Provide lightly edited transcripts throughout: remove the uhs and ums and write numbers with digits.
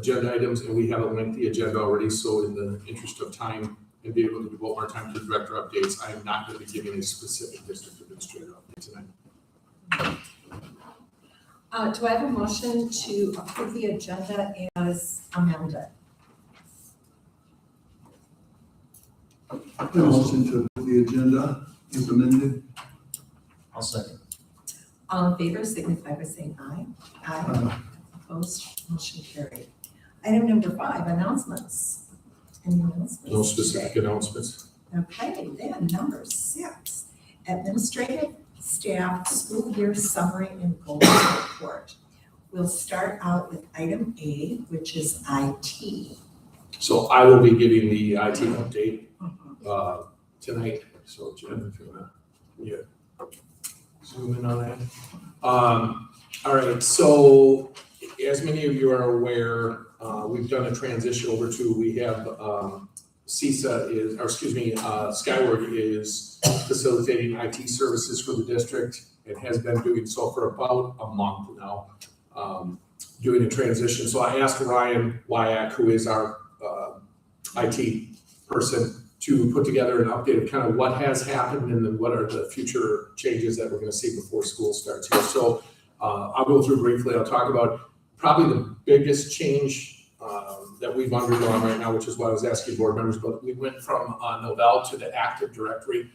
agenda items, and we have a lengthy agenda already, so in the interest of time and be able to devote more time to director updates, I am not going to be giving a specific district administrator update tonight. Do I have a motion to approve the agenda as amended? A motion to approve the agenda is amended. I'll second. All in favor, signify by saying aye. Aye. Opposed, motion carried. Item number 5, announcements. Any announcements? No specific announcements. Okay, then number 6, administrative staff school year summary and goals report. We'll start out with item A, which is IT. So I will be giving the IT update tonight. So Jen, if you wanna zoom in on that. All right, so as many of you are aware, we've done a transition over to, we have Skyward is facilitating IT services for the district and has been doing so for about a month now, doing a transition. So I asked Ryan Wyack, who is our IT person, to put together an update of kind of what has happened and then what are the future changes that we're going to see before school starts here. So I'll go through briefly. I'll talk about probably the biggest change that we've undergone right now, which is why I was asking board members, but we went from Novell to the Active Directory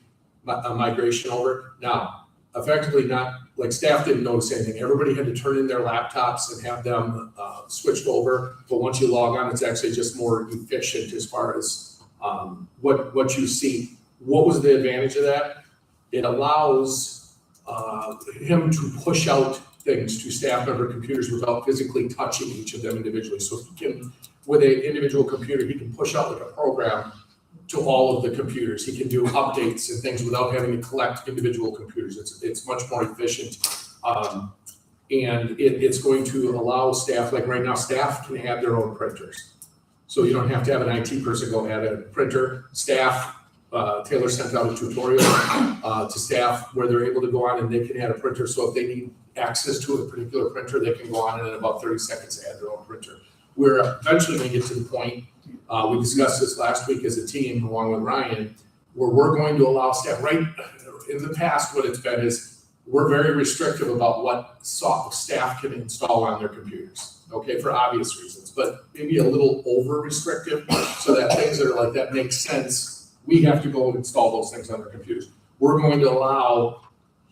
migration over. Now, effectively not, like staff didn't notice anything. Everybody had to turn in their laptops and have them switched over. But once you log on, it's actually just more efficient as far as what you see. What was the advantage of that? It allows him to push out things to staff member computers without physically touching each of them individually. So he can, with an individual computer, he can push out like a program to all of the computers. He can do updates and things without having to collect individual computers. It's much more efficient. And it's going to allow staff, like right now, staff can have their own printers. So you don't have to have an IT person go add a printer. Staff, Taylor sent out a tutorial to staff where they're able to go on and they can add a printer. So if they need access to a particular printer, they can go on and in about 30 seconds add their own printer. We're eventually going to get to the point, we discussed this last week as a team along with Ryan, where we're going to allow staff, right in the past what it's been is we're very restrictive about what staff can install on their computers, okay, for obvious reasons, but maybe a little over restrictive so that things that are like that make sense, we have to go and install those things on their computers. We're going to allow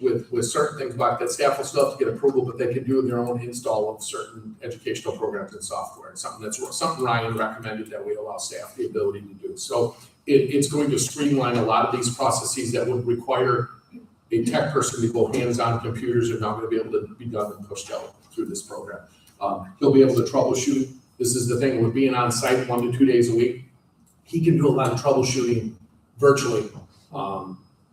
with certain things like that, staff will still have to get approval, but they can do their own install of certain educational programs and software. It's something Ryan recommended that we allow staff the ability to do. So it's going to streamline a lot of these processes that would require a tech person to go hands-on computers are now going to be able to be done and pushed out through this program. He'll be able to troubleshoot. This is the thing with being on site 1 to 2 days a week. He can do a lot of troubleshooting virtually.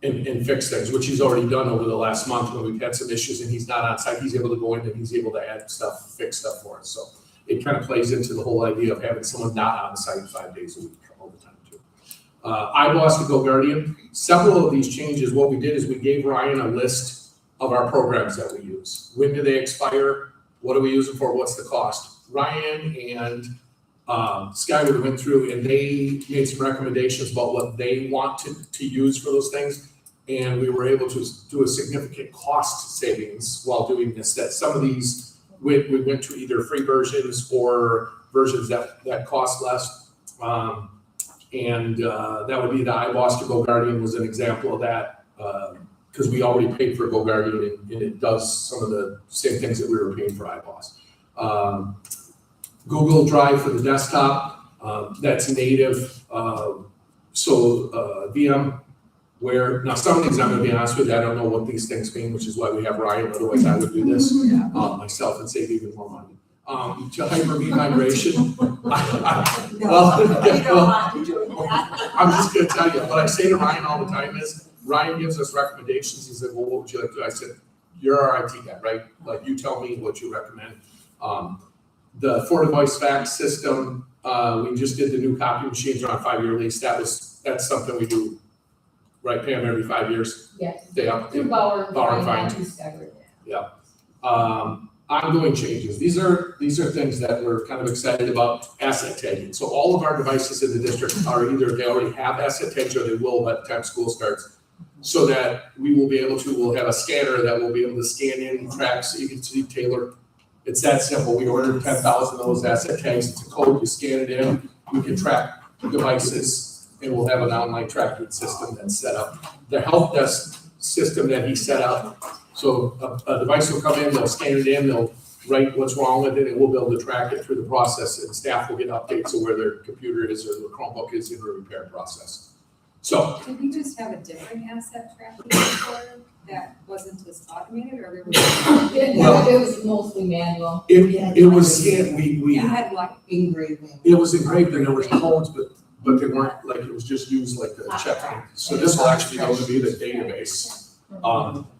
And fix things, which he's already done over the last month when we've had some issues and he's not on site. He's able to go in and he's able to add stuff, fix stuff for us. So it kind of plays into the whole idea of having someone not on site 5 days a week all the time too. iBoss to Go Guardian. Several of these changes, what we did is we gave Ryan a list of our programs that we use. When do they expire? What do we use them for? What's the cost? Ryan and Skyward went through and they made some recommendations about what they want to use for those things. And we were able to do a significant cost savings while doing this. That some of these, we went to either free versions or versions that cost less. That would be the iBoss to Go Guardian was an example of that because we already paid for Go Guardian and it does some of the same things that we were paying for iBoss. Google Drive for the desktop, that's native. VM. Where now some of these I'm going to be honest with you, I don't know what these things mean, which is why we have Ryan. Otherwise, I would do this myself and save even more money. To Hyper-V migration. I'm just going to tell you. What I say to Ryan all the time is, Ryan gives us recommendations. He said, "Well, what would you like to do?" I said, "You're our IT guy, right? Like you tell me what you recommend." The for-device fax system. We just did the new copy machines on a 5-year lease. That's something we do. Right, pay them every 5 years. Yes. They up. Through Bauer and Fine. discovered that. Yeah. Ongoing changes. These are these are things that we're kind of excited about. Asset tagging. So all of our devices in the district are either they already have asset tags or they will by the time school starts. So that we will be able to, we'll have a scanner that will be able to scan in, track, so you can see Taylor. It's that simple. We ordered 10,000 of those asset tags. It's a code, you scan it in, we can track devices, and we'll have an online tracking system that's set up. The help desk system that he set up, so a device will come in, they'll scan it in, they'll write what's wrong with it, and we'll be able to track it through the process, and staff will get updates of where their computer is or the Chromebook is in the repair process. So, Did we just have a different asset tracking before that wasn't as automated, or there was? It was mostly manual. it was, we You had like Engraving. it was engraved and there was codes, but they weren't, like, it was just used like the checking. So this will actually be able to be the database.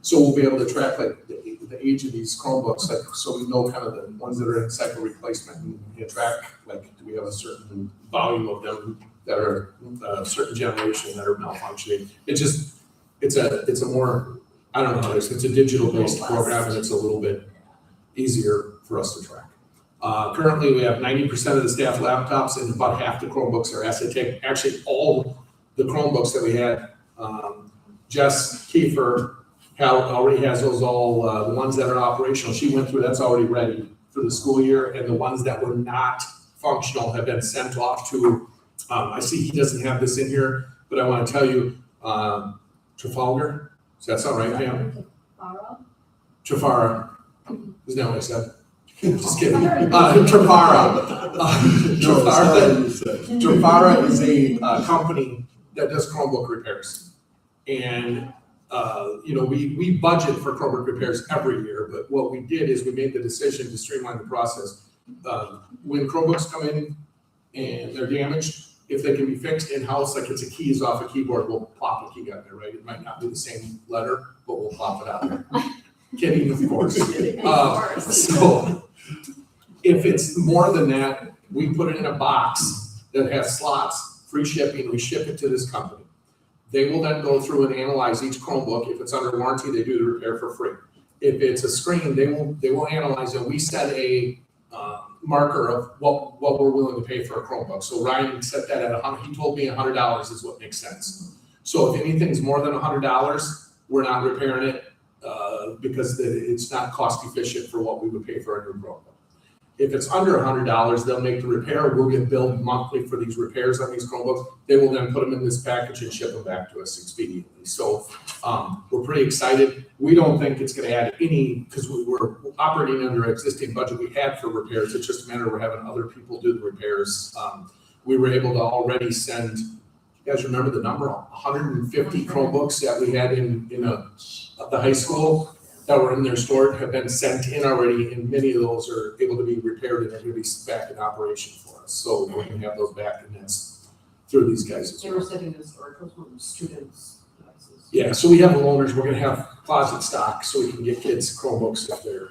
So we'll be able to track like the age of these Chromebooks, like, so we know kind of the ones that are in cycle replacement, and we can track, like, do we have a certain volume of them that are a certain generation that are malfunctioning. It's a more, I don't know how it is, it's a digital based program, and it's a little bit easier for us to track. Currently, we have 90% of the staff laptops and about half the Chromebooks are asset tagged. Actually, all the Chromebooks that we had, Jess Kiefer already has those all, the ones that are operational, she went through, that's already ready for the school year, and the ones that were not functional have been sent off to, I see he doesn't have this in here, but I want to tell you, Trafalgar, does that sound right, Pam? Trafara, isn't that what I said? Just kidding. Trafara. Trafara is a company that does Chromebook repairs. And, we budget for Chromebook repairs every year, but what we did is we made the decision to streamline the process. When Chromebooks come in and they're damaged, if they can be fixed in-house, like it's a keys off a keyboard, we'll plop a key on there, right? It might not be the same letter, but we'll plop it out there. Kidding, of course. So if it's more than that, we put it in a box that has slots, free shipping, we ship it to this company. They will then go through and analyze each Chromebook. If it's under warranty, they do the repair for free. If it's a screen, they will analyze it. We set a marker of what we're willing to pay for a Chromebook. So Ryan set that at $100. He told me $100 is what makes sense. So if anything's more than $100, we're not repairing it because it's not cost efficient for what we would pay for a new Chromebook. If it's under $100, they'll make the repair. We'll get billed monthly for these repairs on these Chromebooks. They will then put them in this package and ship them back to us expediently. So we're pretty excited. We don't think it's going to add any, because we were operating under existing budget we had for repairs. It's just a matter of we're having other people do the repairs. We were able to already send, you guys remember the number, 150 Chromebooks that we had in the high school that were in their store have been sent in already, and many of those are able to be repaired and they're going to be back in operation for us. So we're going to have those back, and that's through these guys as They well. were sitting in storage, those were students' devices. Yeah, so we have loaners. We're going to have closet stock so we can get kids Chromebooks if they're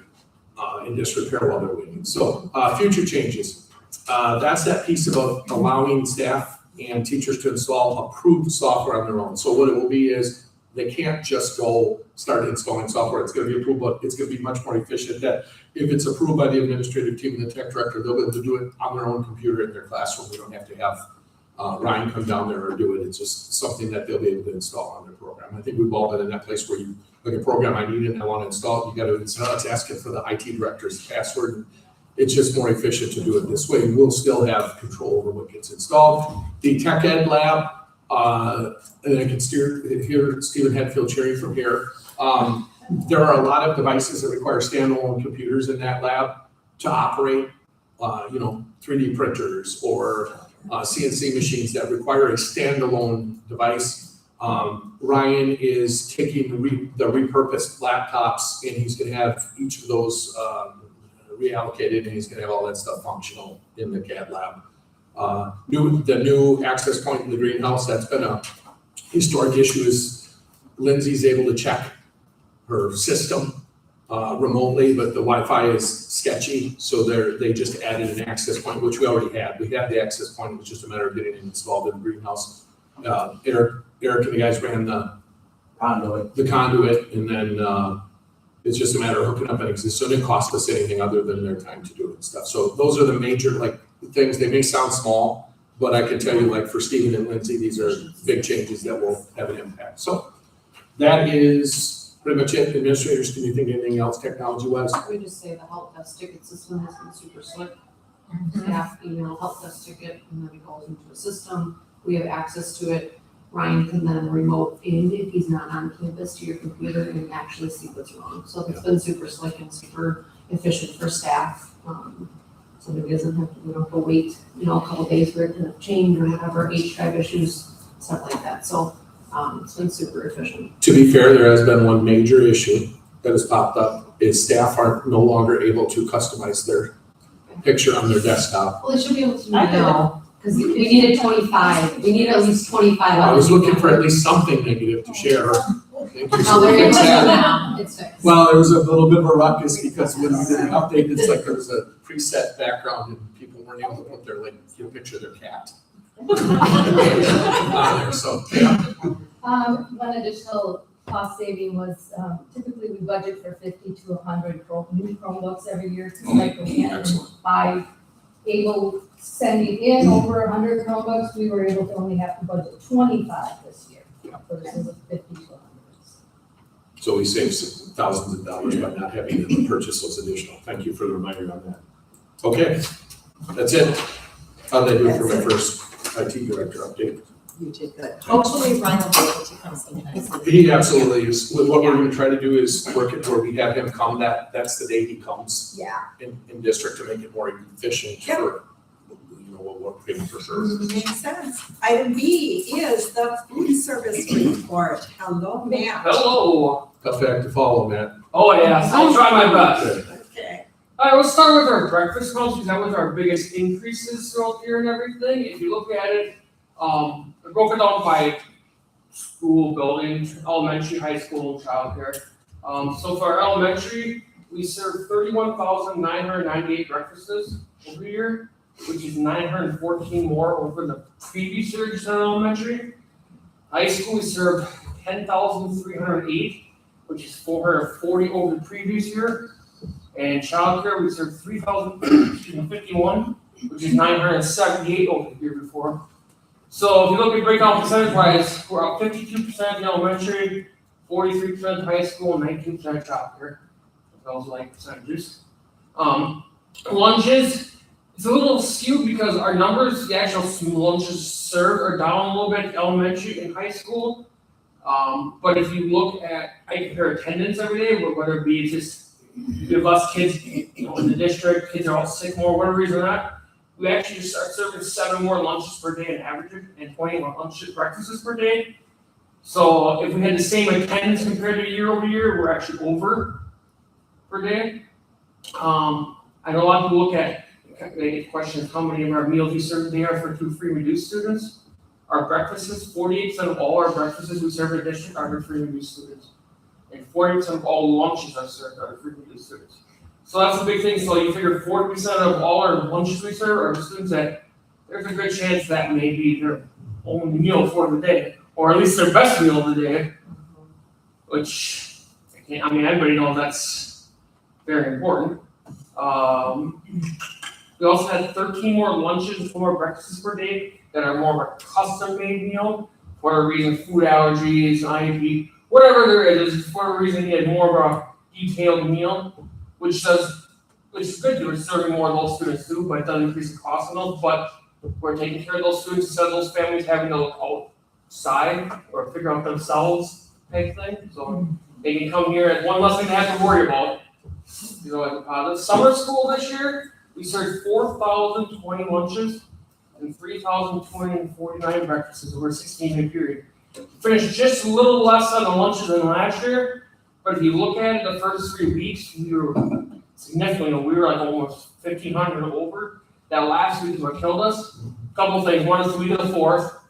in disrepair while they're waiting. So future changes. That's that piece about allowing staff and teachers to install approved software on their own. So what it will be is they can't just go start installing software. It's going to be approved, but it's going to be much more efficient that if it's approved by the administrative team and the tech director, they'll be able to do it on their own computer in their classroom. We don't have to have Ryan come down there or do it. It's just something that they'll be able to install on their program. I think we've all been in that place where you, like a program I need it and I want to install it, you got to install it. It's asking for the IT director's password. It's just more efficient to do it this way. We'll still have control over what gets installed. The Tech Ed Lab, and I can hear Stephen Hadfield cheering from here. There are a lot of devices that require standalone computers in that lab to operate, 3D printers or CNC machines that require a standalone device. Ryan is taking the repurposed laptops, and he's going to have each of those reallocated, and he's going to have all that stuff functional in the CAD lab. The new access point in the greenhouse, that's been a historic issue, is Lindsay's able to check her system remotely, but the Wi-Fi is sketchy, so they just added an access point, which we already had. We had the access point, it was just a matter of getting it installed in the greenhouse. Eric and the guys ran the conduit, and then it's just a matter of hooking up an existing, so it didn't cost us anything other than their time to do it. and stuff. So those are the major things. They may sound small, but I can tell you for Stephen and Lindsay, these are big changes that will have an impact. So that is pretty much it. Administrators, can you think of anything else technology-wise? We just say the help desk ticket system has been super slick. Staff email help desk ticket, and then it goes into a system. We have access to it. Ryan can then remote in if he's not on campus to your computer and actually see what's wrong. So it's been super slick and super efficient for staff. So it doesn't have to, we don't have to wait, a couple days for it to change or whatever, H5 issues, stuff like that. So it's been super efficient. To be fair, there has been one major issue that has popped up, is staff are no longer able to customize their picture on their desktop. Well, they should be able to know, because we needed 25, we need at least 25. I was looking for at least something negative to share. Thank you. Oh, they're It's gonna sad. now, it's fixed. Well, there was a little bit of a ruckus because when we did an update, it's like there was a preset background and people weren't able to put their picture of their cat on there, so, yeah. One additional cost saving was, typically we budget for 50 to 100 new Chromebooks every year to cycle in. And Excellent. by sending in over 100 Chromebooks, we were able to only have to budget 25 this year. So this is a 50 to 100. So we saved thousands of dollars by not having to purchase those additional. Thank you for the reminder on that. Okay, that's it. How'd I do for my first IT director update? You did good. Hopefully Ryan will be able to come sometime. He absolutely is. What we're gonna try to do is work it where we have him come, that's the day he comes Yeah. in district to make it more efficient for, what we're paying for services. Makes sense. Item B is the food service report. Hello, Matt. Hello. Tough act to follow, Matt. Oh yes, I'll try my best. Good. Okay. All right, let's start with our breakfast meals because that was our biggest increases throughout the year and everything. If you look at it, I broke it down by school building, elementary, high school, and childcare. So for our elementary, we serve 31,998 breakfasts over the year, which is 914 more over the previous year just in elementary. High school, we served 10,308, which is 440 over the previous year. And childcare, we served 3,051, which is 978 over the year before. So if you look at breakdown percentage-wise, we're up 52% in elementary, 43% high school, and 19% childcare. Those are percentages. Lunches, it's a little skewed because our numbers, the actual lunches served are down a little bit elementary and high school. But if you look at, I compare attendance every day, whether it be just we have less kids, in the district, kids are all sick more, whatever reason or not, we actually just start serving 7 more lunches per day on average and 20 more breakfasts per day. So if we had the same attendance compared to year over year, we're actually over per day. I know a lot of people look at, they get questions, how many of our meals we serve a day are for 2 free reduced students? Our breakfasts, 48% of all our breakfasts we serve in the district are for free reduced students. And 40% of all lunches are served are free reduced students. So that's a big thing. So you figure 40% of all our lunches we serve are students that there's a good chance that may be their only meal for the day, or at least their best meal of the day, which, everybody knows that's very important. We also had 13 more lunches and 4 more breakfasts per day that are more of a custom-made meal. For whatever reason, food allergies, IEP, whatever there is, for whatever reason, you had more of a detailed meal, which is good because we're serving more of those students too, but it doesn't increase the cost of those. But we're taking care of those students instead of those families having to look outside or figure out themselves type thing. So they can come here and one less thing they have to worry about. The summer school this year, we served 4,020 lunches and 3,249 breakfasts over a 16-day period. We finished just a little less on the lunches than last year, but if you look at it, the first 3 weeks, we were significantly, we were almost 1,500 over. That last week is what killed us. A couple of things. One is the week of the 4th.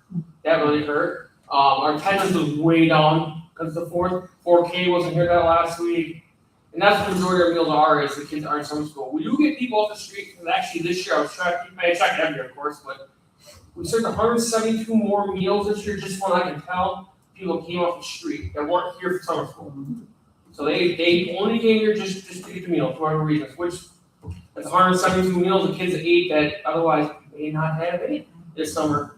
That really hurt. Our attendance was way down because the 4K wasn't here that last week. And that's what the majority of our meals are, is the kids are in summer school. We do get people off the street, and actually this year I was tracking, I tracked every year, of course, but we served 172 more meals this year, just when I can tell people came off the street that weren't here for summer school. So they only came here just to get the meal for whatever reasons, which That's 172 meals the kids ate that otherwise may not have ate this summer.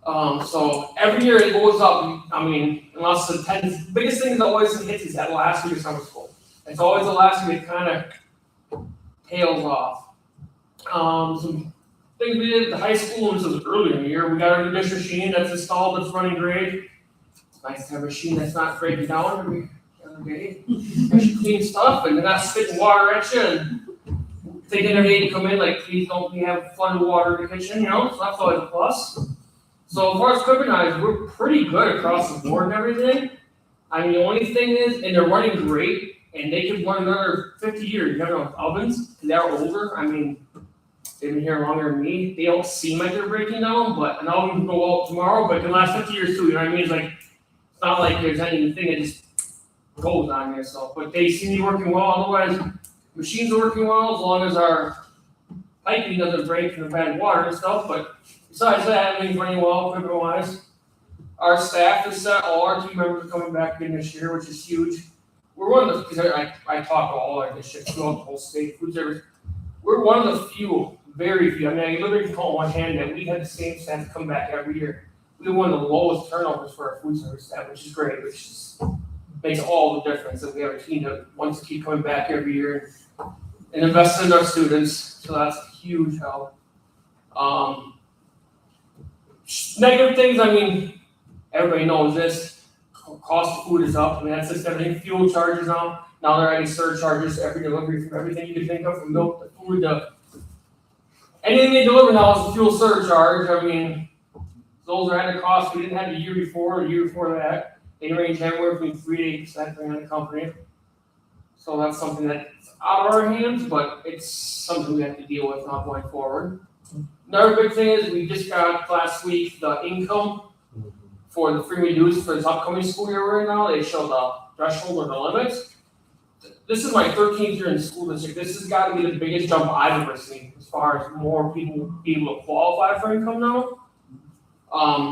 So every year it goes up. I mean, unless the biggest thing that always hits is that last week of summer school. It's always the last week it kind of tails off. Some things we did at the high school, and this was earlier in the year, we got our new dish machine that's installed, that's running great. It's nice to have a machine that's not breaking down every day. Actually clean stuff and not spitting water at you and thinking every day to come in like, please don't we have flooded water in the kitchen, so that's always a plus. So as far as equipment wise, we're pretty good across the board and everything. I mean, the only thing is, and they're running great, and they could run another 50 years, with ovens, because they're older. I mean, they've been here longer than me. They don't seem like they're breaking down, but an oven can go out tomorrow, but it can last 50 years too, you know what I mean? It's like, it's not like there's anything that just goes on here, so, but they seem to be working well. Otherwise, machines are working well as long as our piping doesn't break from the bad water and stuff, but besides that, everything's running well, equipment wise. Our staff is set, all our team members are coming back again this year, which is huge. We're one of the, because I talk to all our districts throughout the whole state, food service. We're one of the few, very few, I mean, I literally can count on one hand that we had the same staff come back every year. We have one of the lowest turnovers for our food service staff, which is great, which is, makes all the difference that we have a team that wants to keep coming back every year and invest in our students, so that's a huge help. Negative things, I mean, everybody knows this, cost of food is up, I mean, that's just everything, fuel charges now they're adding surcharges to every delivery, from everything you can think of, from milk to food to anything they deliver now is a fuel surcharge. I mean, those are added costs we didn't have the year before that. They range anywhere between 3 to 8% depending on the company. So that's something that's out of our hands, but it's something we have to deal with now going forward. Another big thing is we just got last week the income for the free reduced for this upcoming school year we're in now. They show the threshold or the limits. This is my 13th year in the school district. This has got to be the biggest jump I've ever seen as far as more people being able to qualify for income now.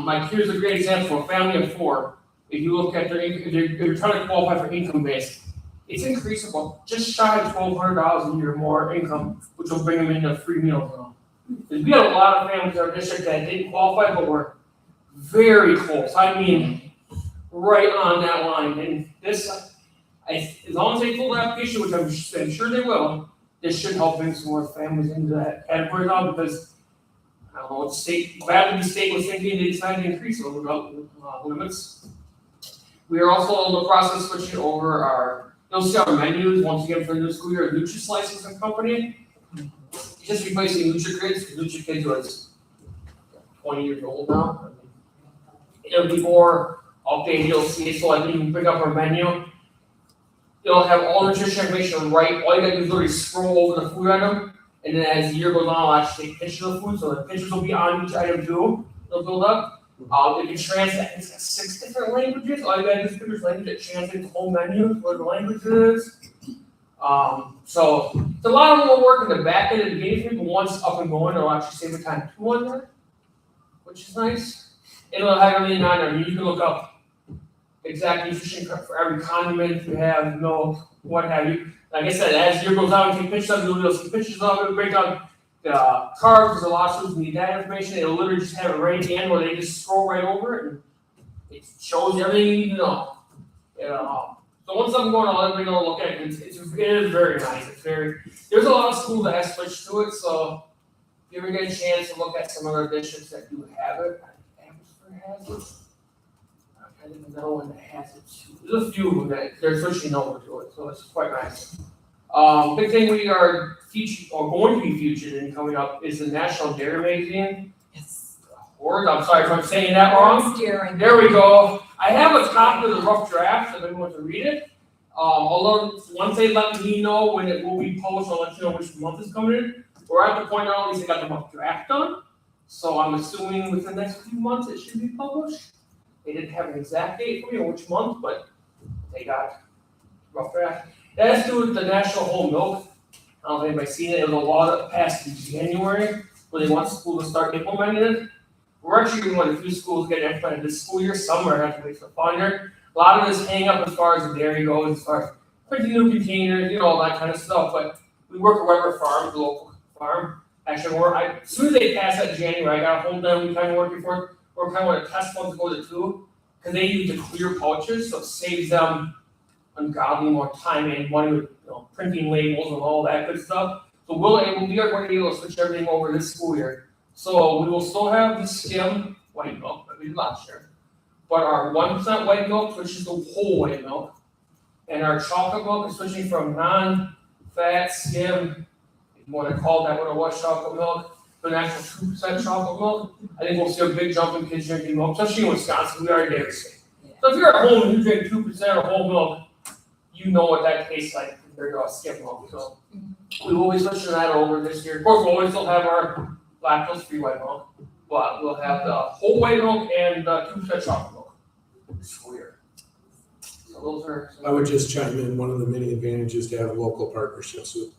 Like here's a great example, a family of 4. If you look at their income, if you're trying to qualify for income based, it's increased about just shy of $1,200 a year more income, which will bring them into free meals now. We had a lot of families in our district that didn't qualify, but were very close. I mean, right on that line. And this, as long as they fill the application, which I'm sure they will, this should help bring some more families into that category now because, I don't know, what the state was thinking, they decided to increase those limits. We are also in the process of switching over you'll see our menus once again for the new school year, Nutri-Slices and Company. Just replacing Nutri-Kids, because Nutri-Kids was 20 years old now. It'll be more updated, you'll see, so like when you can pick up our menu, it'll have all the nutrition information right, all you gotta do is literally scroll over the food item, and then as the year goes on, I'll actually take pictures of the food, so the pictures will be on each item too, they'll build up. It can translate, it's got 6 different languages, all you gotta do is pick which language it translates the whole menu, what the language is. So it's a lot of more work in the back end of the beginning, but once up and going, it'll actually save the time too on there, which is nice. It'll have everything on there, you can look up exact nutrition for every condiment you have, milk, what have you. Like I said, as the year goes on, we take pictures of it, you'll see pictures of it, break down the carbs, there's a lot of students need that information, it'll literally just have it right at the end where they just scroll right over it and it shows you everything you need to know. So once I'm going, I'll let everybody know to look at it. It is very nice. There's a lot of schools that have switched to it, so if you ever get a chance to look at some other districts that do have it, Amherst has it. I don't even know one that has it too. There's a few of them that they're switching over to it, so it's quite nice. Big thing we are featured or going to be featured in coming up is the National Dairy Magazine. Yes. I'm sorry if I'm saying that wrong. Steering. There we go. I have a copy of the rough draft if anyone wants to read it. Although once they let me know when it will be posted, I'll let you know which month it's coming in. We're at the point now, at least they got the rough draft done. So I'm assuming within the next few months it should be published. They didn't have an exact date for me or which month, but they got rough draft. That has to do with the National Whole Milk. I don't know if anybody's seen it. It was a law that passed in January where they want schools to start implementing it. We're actually one of the few schools getting implemented this school year. Somewhere have to wait for funding. A lot of this hang up as far as the dairy goes, as far as printing new containers, all that kind of stuff. But we work at Weber Farm, the local farm. Actually, as soon as they pass that in January, I got a hold of them, we kind of working for it. We're kind of want to test ones to go to 2, because they use the clear pouches, so it saves them ungodly more time and money with, printing labels and all that good stuff. So we are going to be able to switch everything over this school year. So we will still have the skim white milk that we did last year, but our 1% white milk switches to whole white milk, and our chocolate milk is switching from non-fat skim, if you want to call that what it was, chocolate milk, to an actual 2% chocolate milk. I think we'll see a big jump in kids drinking milk, especially in Wisconsin. We are dairy state. So if you're at home and you drink 2% of whole milk, you know what that tastes like compared to skim milk. So we will be switching that over this year. Of course, we'll always still have our lactose-free white milk, but we'll have the whole white milk and the 2% chocolate milk this school year. So those are. I would just chime in, one of the many advantages to have local partnerships with,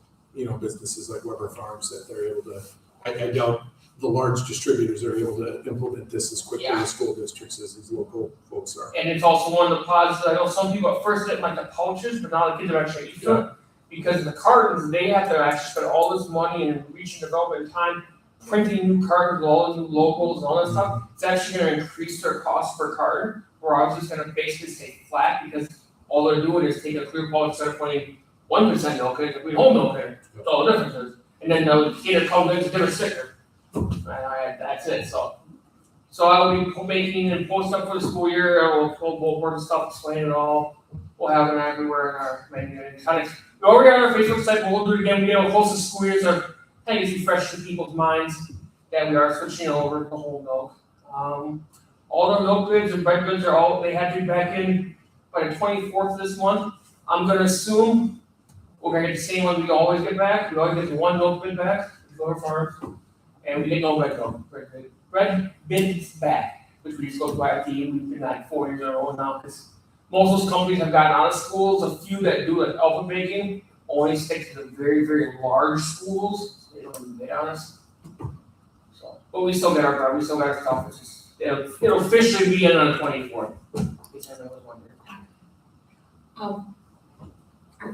businesses like Weber Farms, that they're able to, I doubt the large distributors are able to implement this as quickly as school districts as these local folks are. And it's also one of the positives. I know some people at first didn't like the pouches, but now the kids are actually used to it. Because the cartons, they have to actually spend all this money and reach and development time printing new cartons with all the new logos and all that stuff. It's actually going to increase their cost per carton, where ours is going to basically stay flat because all they're doing is taking a clear pouch instead of putting 1% milk in, putting whole milk in. That's all the difference is. And then the kid comes in, it's a different sticker. That's it. So I will be making and posting up for the school year. We'll pull board and stuff, explain it all. We'll have it everywhere in our menu. And kind of go over on our Facebook site, but we'll do it again. We get close to school years, so kind of fresh in people's minds that we are switching over to whole milk. All the milk goods and bread goods they had to be back in by the 24th of this month. I'm going to assume we're going to get the same one we always get back. We always get the one milk bin back, Weber Farms, and we get no bread milk. Bread bins back, which we just go to IRT. We've been like 4 years in a row now because most of those companies have gotten out of schools. A few that do like alpha baking only stick to the very, very large schools. They don't even get honest. So, but we still get our bread. We still got our stuff. It's just, it'll officially be in on the 24th.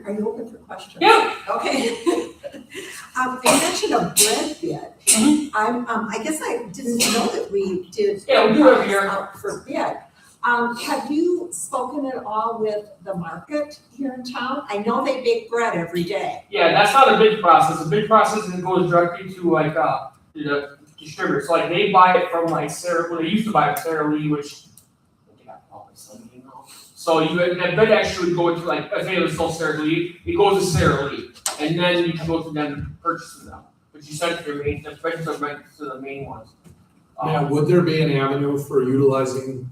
Are you open for questions? Yeah. Okay. You mentioned a bread bid. I guess I didn't know that we did. Yeah, we do every year. Out for bid. Have you spoken at all with the market here in town? I know they bake bread every day. Yeah, that's not a big process. A big process is it goes directly to like the distributors. So like they buy it from like they used to buy it from Sara Lee, which they got probably something now. So that bread actually would go to like, let's say it was still Sara Lee, it goes to Sara Lee, and then you can go to them and purchase them. But you send it to your main, the breads are meant to the main ones. Now, would there be an avenue for utilizing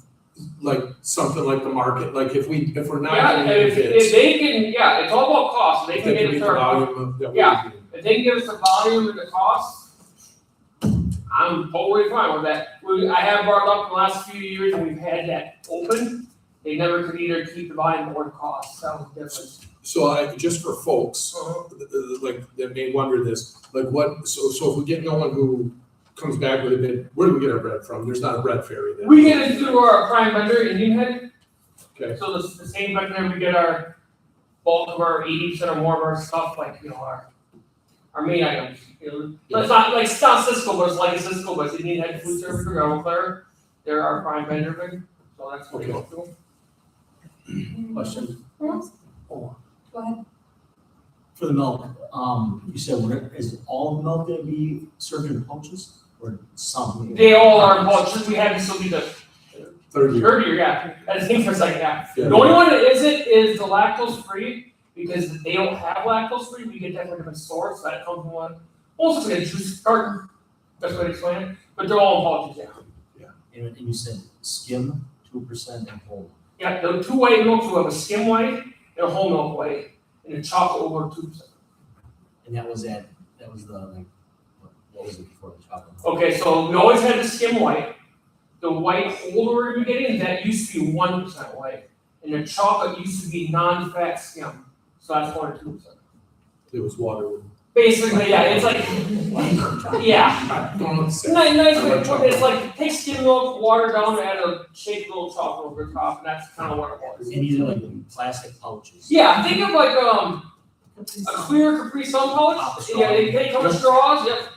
like something like the market? Like if we're not Yeah, getting any if bids, they can, it's all about cost. They can that get could us be the our, volume that Yeah. we need. if they can give us the volume and the cost, I'm totally fine with that. I have brought it up in the last few years and we've had that open. They never could either keep the volume or the cost. That was the difference. So just for folks, like that may wonder this, like so if we get no one who comes back with a bid, where do we get our bread from? There's not a bread ferry then. We get it through our prime vendor, Indian Head. Okay. So the same vendor, we get our bulk of our 80% or more of our stuff, like, our main items. But it's not like, it's not Cisco, but it's like a Cisco, but it's Indian Head Food Service or Eau Claire. They're our prime vendor, so that's what we go through. Question Go ahead. for the milk. You said, is all the milk gonna be served in pouches or some? They all are bulk, we have this will be the Third year. third year, yeah. I just think for a second, yeah. Yeah. The only one that isn't is the lactose free, because they don't have lactose free, we get that from a different source, that comes from one. Also, it's like a juice carton, that's what I explain it, but they're all in pouches, yeah. And you said skim 2% and whole. Yeah, the two white milks will have a skim white and a whole milk white, and the chocolate over 2%. And that was the, like, what was it before the chocolate? Okay, so we always had the skim white. The white holder we're getting, that used to be 1% white. And the chocolate used to be non-fat skim. So that's 1 or 2%. It was water. Basically, yeah, it's like, yeah. I don't know what to say. Nice way to put it. It's like take skim milk, water down, and add a shake little chocolate over the top, and that's kind of what it was. And these are like plastic pouches. Yeah, think of like A clear Capri Sun pouch, yeah, they come with straws, yep,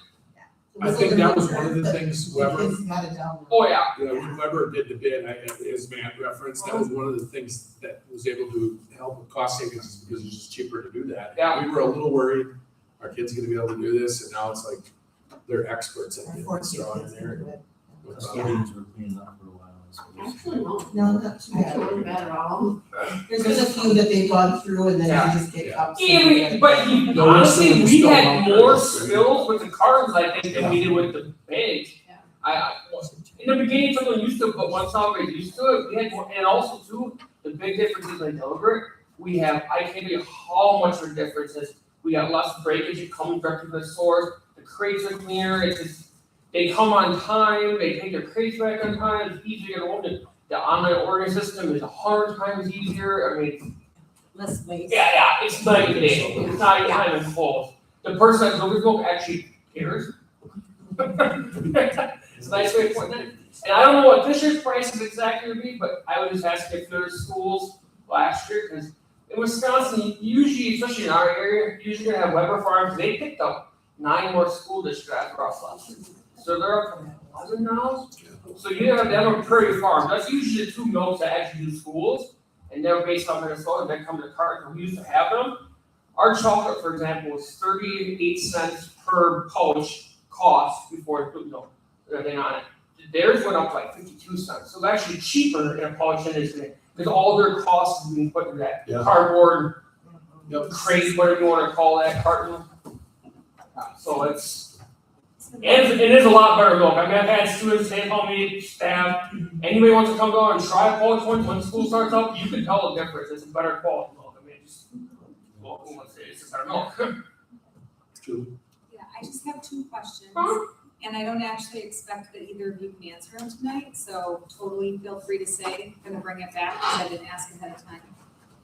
I think that was one of the things The Weber, kids got it down. oh yeah. when Weber did the bid, as Matt referenced, that was one of the things that was able to help with cost savings because it's just cheaper to do that. Yeah. We were a little worried, our kids gonna be able to do this, and now it's like, they're experts at getting the straw in there. Custodians were cleaning up for a while. so it was- Actually, no. No, not too bad. Actually, not bad at all. There's been a few that they've gone through and then Yeah. you just get cups. Even, but you, No, we're honestly, still- we still had out more there. spills with the cartons, I think, than we did with the bags. Yeah. In the beginning, someone used to, but once I got used to it, we had more, and also too, the big difference is like deliberate. We have, I can't tell you how much of a difference is, we got less breakage, it comes directly from the source, the crates are cleaner, it's just, they come on time, they take their crates back on time, it's easier to open. The online ordering system is 100 times easier, I mean, Less waste. yeah, it's night and day, it's not even close. The person that delivers milk actually cares. It's a nice way of putting it. And I don't know what this year's price is exactly gonna be, but I would just ask if there's schools last year, because in Wisconsin, usually, especially in our area, usually gonna have Weber Farms, they picked up 9 more school districts after us last year. So they're up to 11 now. So you have them on Prairie Farm, that's usually the 2 milks that actually do schools, and they're based on Minnesota, they come to carton, we used to have them. Our chocolate, for example, was 38 cents per pouch cost before the milk, everything on it. Theirs went up to like 52 cents, so it's actually cheaper in a pouch than it is today, because all their costs is being put in that Yeah. cardboard Yep. crate, whatever you wanna call that, carton. So it's, and it is a lot better milk. I mean, I've had students, they call me, staff, anybody wants to come down and try a pouch when school starts up, you can tell the difference, it's a better quality milk, I mean, it's, well, let's say it's a better milk. True. Yeah, I just have 2 questions, and I don't actually expect that either of you can answer them tonight, so totally feel free to say, I'm gonna bring it back, because I didn't ask ahead of time.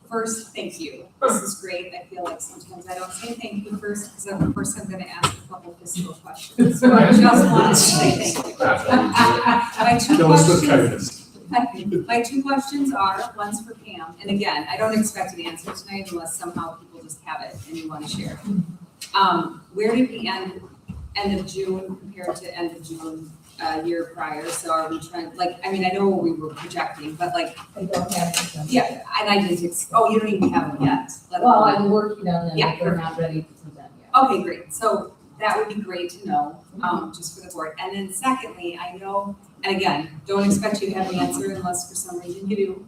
First, thank you, this is great, I feel like sometimes I don't say thank you first, because of course I'm gonna ask a couple fiscal questions, so I just wanted to say thank you. My 2 Kill us with questions, kindness. my 2 questions are, one's for Pam, and again, I don't expect an answer tonight unless somehow people just have it and you wanna share. Where did we end of June compared to end of June, year prior, so are we trying, like, I mean, I know what we were projecting, but like, I don't have them. yeah, and I didn't, oh, you don't even have them yet. Let Well, alone- I'm working on them, Yeah, but they're not ready to present yet. Okay, great, so that would be great to know, just for the board. And then secondly, I know, and again, don't expect you to have an answer unless for some reason you do.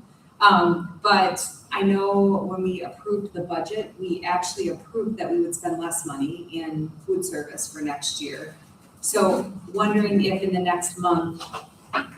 But I know when we approved the budget, we actually approved that we would spend less money in food service for next year. So wondering if in the next month,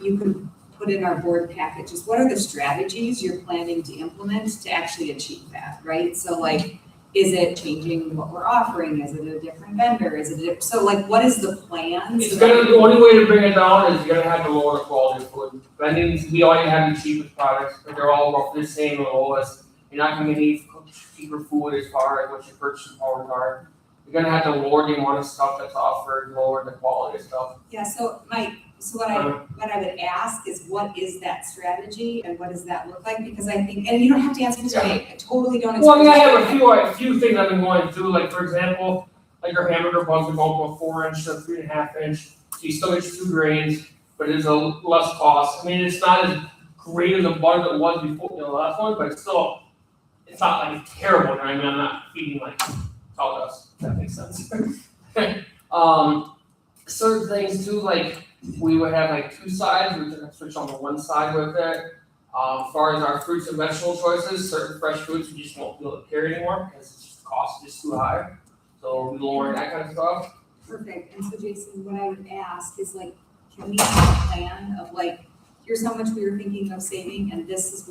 you can put in our board packet, just what are the strategies you're planning to implement to actually achieve that, right? So like, is it changing what we're offering? Is it a different vendor? Is it, so like, what is the plan? It's so gonna, that- the only way to bring it down is you're gonna have to lower the quality of food. Vending, we already have the cheapest products, but they're all roughly the same or lowest. You're not gonna get any cheaper food as far as what your purchasing powers are. You're gonna have to lower the amount of stuff that's offered, lower the quality of stuff. Yeah, so Mike, so what I would ask is what is that strategy and what does that look like? Because I think, and you don't have to answer this today, I totally don't expect. Well, I mean, I you to- have a few things I've been going through, like for example, like our hamburger buns are going from a 4-inch to a 3.5 inch. So you still get your 2 grains, but it's a less cost. I mean, it's not as great as a bun that it was before, the last one, but it's still, it's not like terrible. I mean, I'm not feeding like sawdust, if that makes sense. Certain things too, like we would have like 2 sides, we could switch on the one side with it. As far as our fruits and vegetable choices, certain fresh fruits we just won't be able to carry anymore because it's just, the cost is just too high. So we're lowering that kind of stuff. Perfect, and so Jason, what I would ask is like, can we have a plan of like, here's how much we were thinking of saving and this is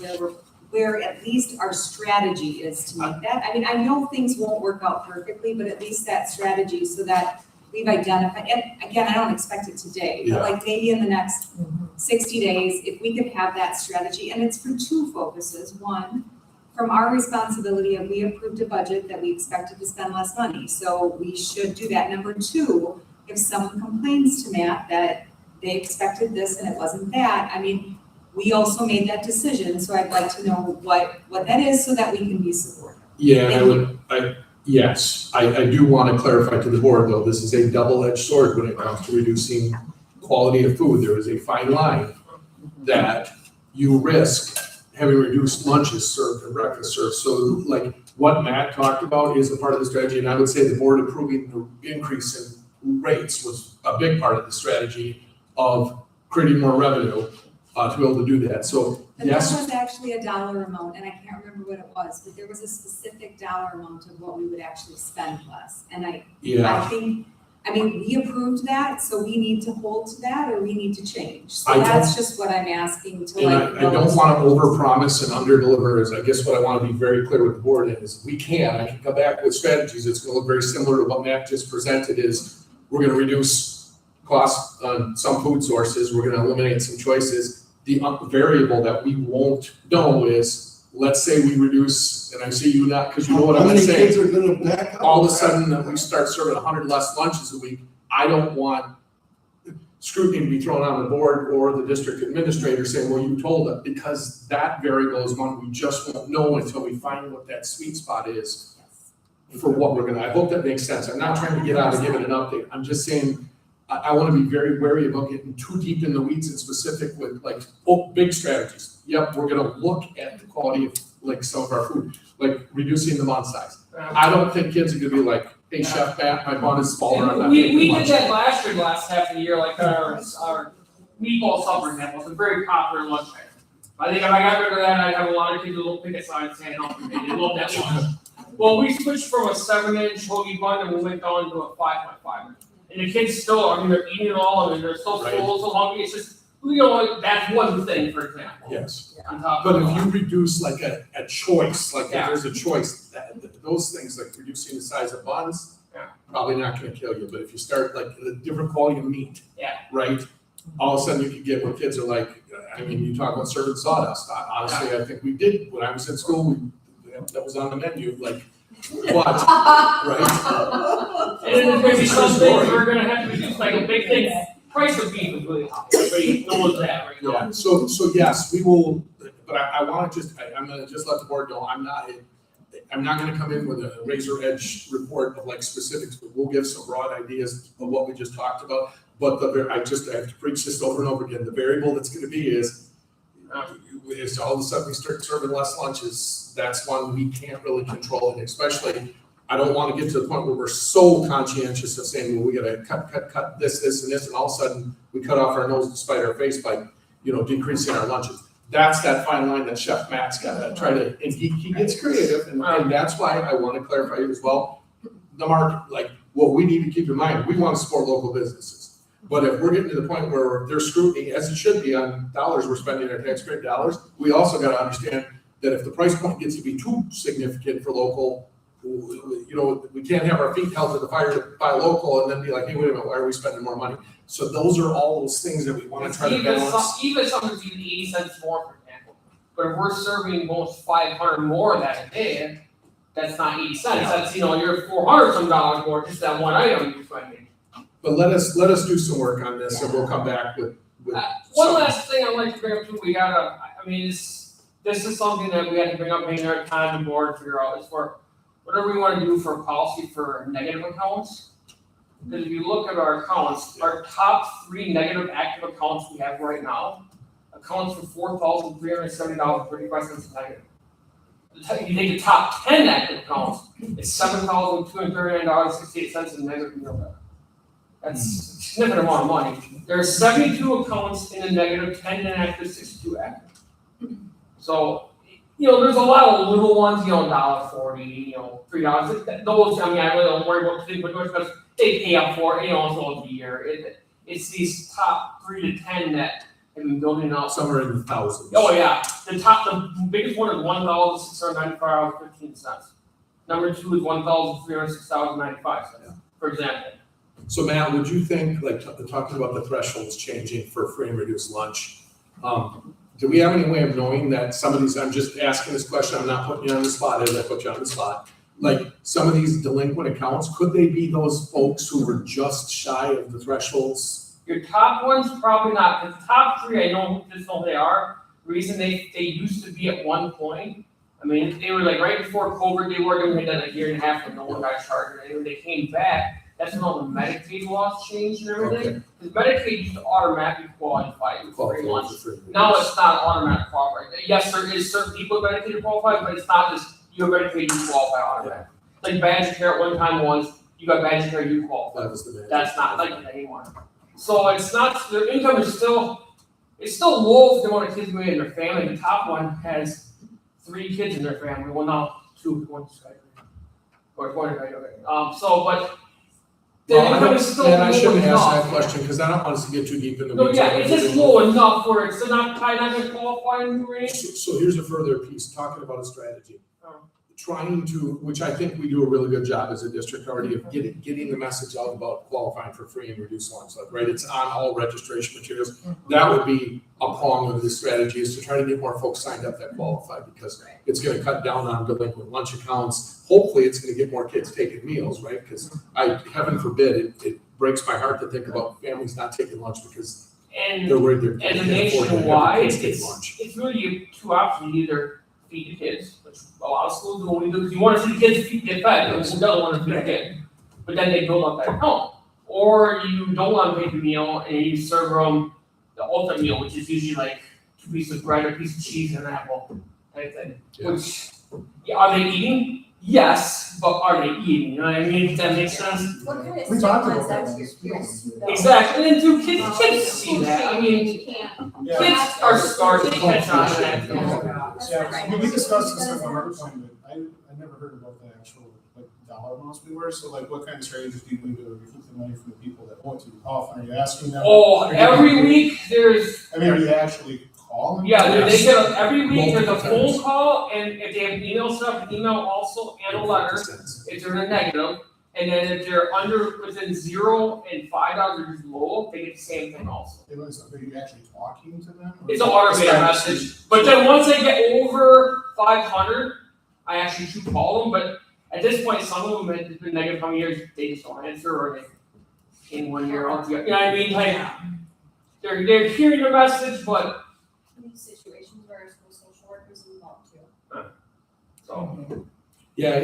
where at least our strategy is to make that. I mean, I know things won't work out perfectly, but at least that strategy so that we've identified, and again, I don't expect it today, but Yeah. like maybe in the next 60 days, if we could have that strategy, and it's for 2 focuses. One, from our responsibility of we approved a budget that we expected to spend less money, so we should do that. Number 2, if someone complains to Matt that they expected this and it wasn't that, I mean, we also made that decision, so I'd like to know what that is so that we can be supportive. Yeah, and Yes, I do want to clarify to the board, though, this is a double-edged sword when it comes to reducing quality of food. There is a fine line that you risk having reduced lunches served and breakfast served. So like what Matt talked about is a part of the strategy, and I would say the board approving the increase in rates was a big part of the strategy of creating more revenue to be able to do that. So But yes. that was actually a dollar amount, and I can't remember what it was, but there was a specific dollar amount of what we would actually spend less. And I think, we approved that, so we need to hold to that, or we need to change. So I don't- that's just what I'm asking to And like. I don't want to overpromise and underdeliver, is I guess what I want to be very clear with the board is, I can come back with strategies, it's going to look very similar to what Matt just presented, is we're going to reduce costs on some food sources, we're going to eliminate some choices. The variable that we won't know is, let's say we reduce, and I see you not, because you know what I'm How going to many say. kids are gonna back up? All of a sudden, that we start serving 100 less lunches a week, I don't want scrutiny to be thrown on the board or the district administrator saying, well, you told us, because that variable is one we just won't know until we find what that sweet spot is for what we're gonna, I hope that makes sense. I'm not trying to get out and give it an update. I'm just saying, I wanna be very wary about getting too deep in the weeds and specific with like, big strategies. Yep, we're gonna look at the quality of like some of our food, like reducing the month size. I don't think kids are gonna be like, hey, Chef Matt, my bun is smaller, I'm not We taking did lunch. that last half of the year, like our meatball supper example, was a very popular lunch item. I think if I got rid of that, I'd have a lot of kids with little picket signs saying, oh, they love that lunch. Well, we switched from a 7-inch hoagie bun and we went down to a 5x5. And the kids still, they're eating it all, and they're still Right. full, so hungry, it's just, that's one thing, for example. Yes. On top But of if you reduce like a choice, like if Yeah. there's a choice, those things like reducing the size of buns, Yeah. probably not gonna kill you, but if you start like the different quality of meat. Yeah. Right, all of a sudden you can get where kids are like, you talk about serving sawdust, honestly, I think we did, when I was in school, that was on the menu, like, but, right? And then there's gonna be some things we're gonna have to reduce, like a big thing, price of beef is really high, everybody knows that right now. Yeah, so yes, we will, but I wanna I'm gonna just let the board know, I'm not gonna come in with a razor edge report of like specifics, but we'll give some broad ideas of what we just talked about. But I have to preach this over and over again, the variable that's gonna be is all of a sudden we start serving less lunches, that's one we can't really control, and especially, I don't wanna get to the point where we're so conscientious of saying, well, we gotta cut this, and this, and all of a sudden, we cut off our nose to spite our face by, decreasing our lunches. That's that fine line that Chef Matt's gotta try to, and he gets creative, and that's why I wanna clarify as well. The market, like, what we need to keep in mind, we wanna support local businesses. But if we're getting to the point where there's scrutiny, as it should be on dollars we're spending, our taxpayer dollars, we also gotta understand that if the price point gets to be too significant for local, we can't have our feet held to the fire to buy local and then be like, hey, wait a minute, why are we spending more money? So those are all those things that we wanna try to balance. Even something's even 80 cents more, for example, but if we're serving almost 500 more that day, that's not 80 cents, that's, you're 400 some dollars more, just that one item you're spending. But let us do some work on this, and we'll come back with. One some- last thing I'd like to bring up too, this is something that we have to bring up maybe our time and board figure out, is for whatever we wanna do for policy for negative accounts. Because if you look at our accounts, our top 3 negative active accounts we have right now accounts for $4,370.35 negative. If you take the top 10 active accounts, it's $7,239.68 in negative meal value. That's a significant amount of money. There are 72 accounts in the negative, 10 inactive, 62 active. So, there's a lot of little ones, $1.40, $3. Those, I really don't worry about the big ones because they pay up for it, throughout the year. It's these top 3 to 10 that have been building out. Somewhere in the thousands. Oh, yeah. The biggest one is $1,694.15. Number 2 is $1,306.95, for example. So Matt, would you think, like, talking about the thresholds changing for free and reduced lunch, do we have any way of knowing that some of these, I'm just asking this question, I'm not putting you on the spot as I put you on the spot, like, some of these delinquent accounts, could they be those folks who were just shy of the thresholds? Your top ones, probably not, because the top 3, I know who they are. The reason they used to be at one point, I mean, they were like right before COVID, they were doing that a year and a half when no one got charged, and when they came back, that's when all the Medicaid laws changed and everything. Because Medicaid used to automatically qualify you for free lunch. Now it's not automatic qualify. Yes, there is certain people with Medicaid who qualify, but it's not just you have Medicaid, you qualify automatically. Like Badger Care at one time was, you got Badger Care, you qualify. That was the man. That's not like that anymore. So it's not, their income is still, it's still low for the amount of kids we have in their family. The top one has 3 kids in their family. Well, now 2, one's or 1, right? Okay. But the income is still low enough. And I shouldn't ask that question because I don't want us to get too deep in the No, weeds. yeah, it's just low enough where it's not gonna qualify in the range. So here's a further piece, talking about a strategy. Oh. Trying to, which I think we do a really good job as a district already of getting the message out about qualifying for free and reduced lunch, like, right? It's on all registration materials. That would be a prong of the strategy, is to try to get more folks signed up that qualify, because it's gonna cut down on delinquent lunch accounts. Hopefully, it's gonna get more kids taking meals, right? Because heaven forbid, it breaks my heart to think about families not taking lunch because And they're worried they're. as a can't afford to have their nationwide, kids take lunch. it's really 2 options. You either feed the kids, which a lot of schools don't do, because you want to see the kids get fed, and who doesn't want to feed a kid? But then they build up that home. Or you don't want to make the meal and you serve them the ultimate meal, which is usually like 2 pieces of bread, a piece of cheese, and an apple type thing. Yeah. Which, are they eating? Yes, but are they eating? You know what I mean? Does that make sense? What kind of We talked stigma is about that that. to your students? Exactly, and then kids see that. I mean, You can't. Yeah. kids are starting to catch on to that. Yeah, I mean, we discussed this at our point, but I never heard about the actual, like, dollar amounts we were, so like, what kind of strategies do you do to recoup the money from the people that want to? How often are you asking them? Oh, Are you- every week there's, I mean, are you actually calling? yeah, they Yes. get, every week there's a Multiple phone times. call, and if they have email stuff, email also, and a letter, if they're in a negative. And then if they're within $0 and $5 or just low, they get the same thing also. Are you actually talking to them? or- It's an automated message, but then once they get over 500, I actually should call them, but at this point, some of them, it's been negative how many years, they just don't answer, or they in 1 year altogether, you know what I mean, like, they're hearing the message, but, These situations where school social workers involved too. so. Yeah,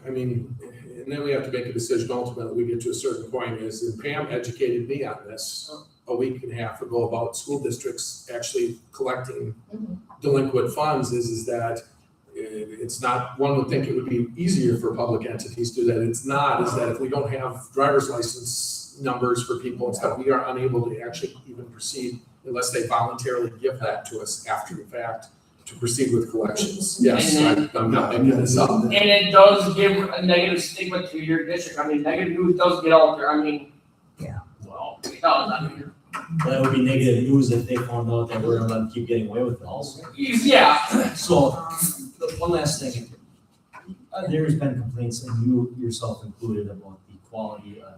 I mean, and then we have to make a decision ultimately, we get to a certain point is, and Pam educated me on this a week and a half ago about school districts actually collecting delinquent funds is that it's not, one would think it would be easier for public entities to do that. It's not, is that if we don't have driver's license numbers for people and stuff, we are unable to actually even proceed unless they voluntarily give that to us after the fact to proceed with collections. Yes, I'm not making this up. And it does give a negative stigma to your district. I mean, negative news does get out there. I mean, well, it does. I mean, That would be negative news if they found out that we're gonna let them keep getting away with it also. yeah. So, one last thing. There's been complaints, and you yourself included, about the quality of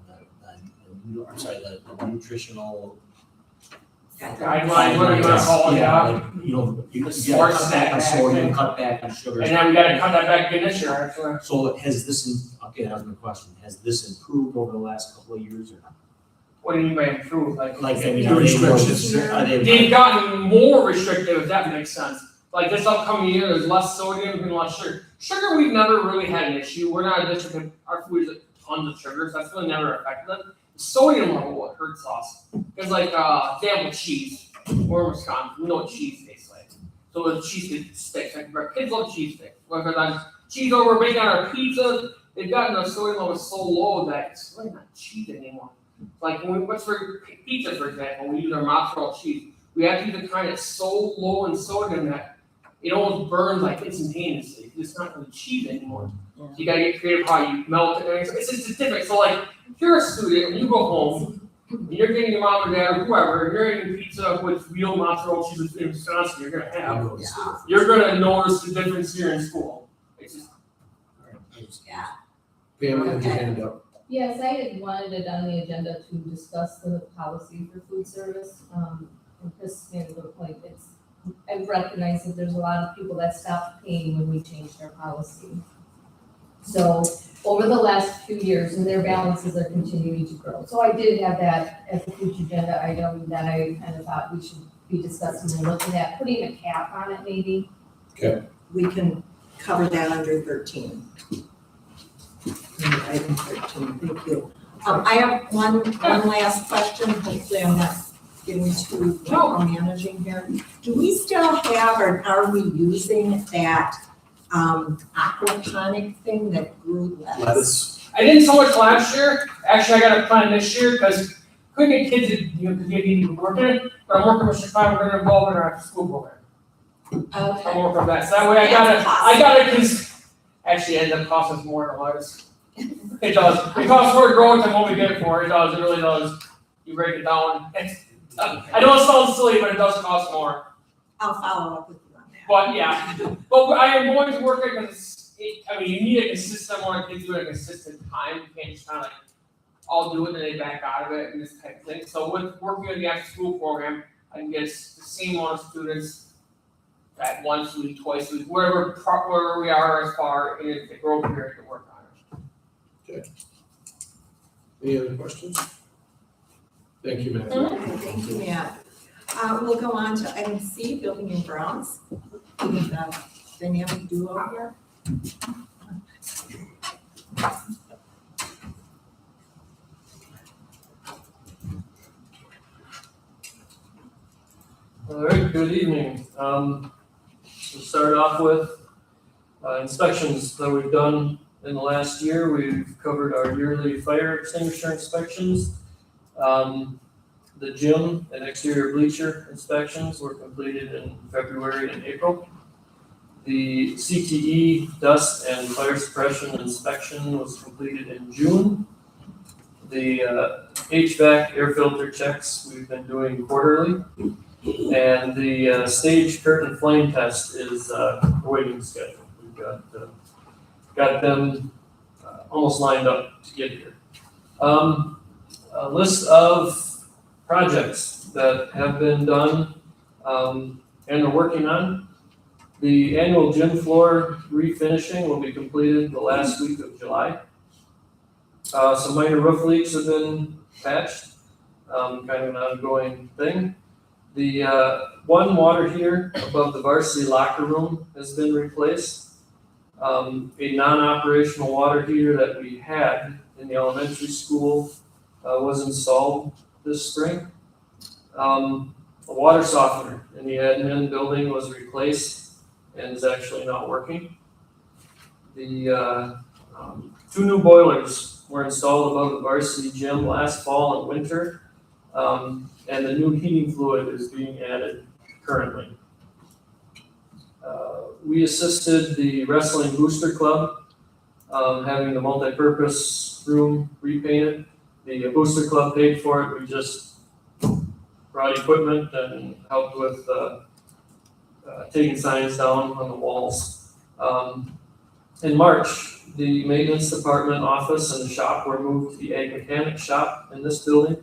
the nutritional. Guidelines, whatever you wanna call it, yeah. Like, you The gotta smart cut back on snack sodium, thing. cut back on sugar. And then we gotta cut that back in this year, actually. So has this, okay, that was my question, has this improved over the last couple of years or not? What do you mean by improve? I mean, The are they more- restrictions. are they- They've gotten more restrictive, if that makes sense. Like this upcoming year, there's less sodium and less sugar. Sugar, we've never really had an issue. We're not a district that our food is like tons of sugar, so that's really never affected us. Sodium level what hurts us. Because like example cheese. We're in Wisconsin, we know what cheese tastes like. So the cheese sticks, like our kids love cheese sticks. Whether that's cheese over bacon on our pizza, they've gotten the sodium level so low that it's really not cheese anymore. Like when we what's for pizza, for example, we use our mozzarella cheese. We have to use the kind that's so low in sodium that it almost burns like instantaneously. It's not really cheese anymore. So you gotta get creative how you melt it. It's just different. So like if you're a student and you go home and you're getting your mom or dad or whoever, and you're eating pizza with real mozzarella cheese in Wisconsin, you're gonna have. You're gonna notice the difference here in school. It's just Yeah. Pam, you had your hand up. Yes, I had wanted it on the agenda to discuss the policy for food service. And Chris made a good point, I recognize that there's a lot of people that stopped paying when we changed our policy. So over the last few years, and their balances are continuing to grow. So I did have that as a future agenda item that I kind of thought we should be discussing and looking at, putting a cap on it maybe. Okay. we can cover that under 13. Under item 13, thank you. I have one last question, hopefully I'm not getting too micromanaging here. Do we still have, or are we using that aquaponic thing that grew lettuce? I didn't so much last year, actually I got a plan this year, because couldn't get kids to, because they didn't even work in it, but I'm working with Chicago, we're gonna involve in our after school program. I'm Okay. working on that, so that way actually ended up costing us more than lettuce. It does, it costs more to grow it than what we get it for, it does, it really does. You break it down, I know it sounds silly, but it does cost more. I'll follow up with you on that. But yeah, but I am going to work it because you need a consistent one, kids do it at a consistent time, you can't just kind of like, I'll do it and then they back out of it and this type of thing. So with working on the after school program, I can get the same amount of students at once a week, twice a week, wherever we are as far in the growth period to work on it. Any other questions? Thank you, Matt. Thank you, Matt. We'll go on to item C, building and grounds. With the dynamic duo here. All right, good evening. We'll start off with inspections that we've done in the last year. We've covered our yearly fire extinguisher inspections. The gym and exterior bleacher inspections were completed in February and April. The CTE dust and fire suppression inspection was completed in June. The HVAC air filter checks we've been doing quarterly. And the stage curtain flame test is awaiting schedule. We've got them almost lined up to get here. A list of projects that have been done and are working on. The annual gym floor refinishing will be completed the last week of July. Some minor roof leaks have been patched, kind of an ongoing thing. The one water heater above the varsity locker room has been replaced. A non-operational water heater that we had in the elementary school was installed this spring. A water softener in the admin building was replaced and is actually not working. The 2 new boilers were installed above the varsity gym last fall and winter. And the new heating fluid is being added currently. We assisted the Wrestling Booster Club, having the multi-purpose room repainted. The Booster Club paid for it, we just brought equipment and helped with taking signs down on the walls. In March, the maintenance department office and the shop were moved to the ag mechanic shop in this building.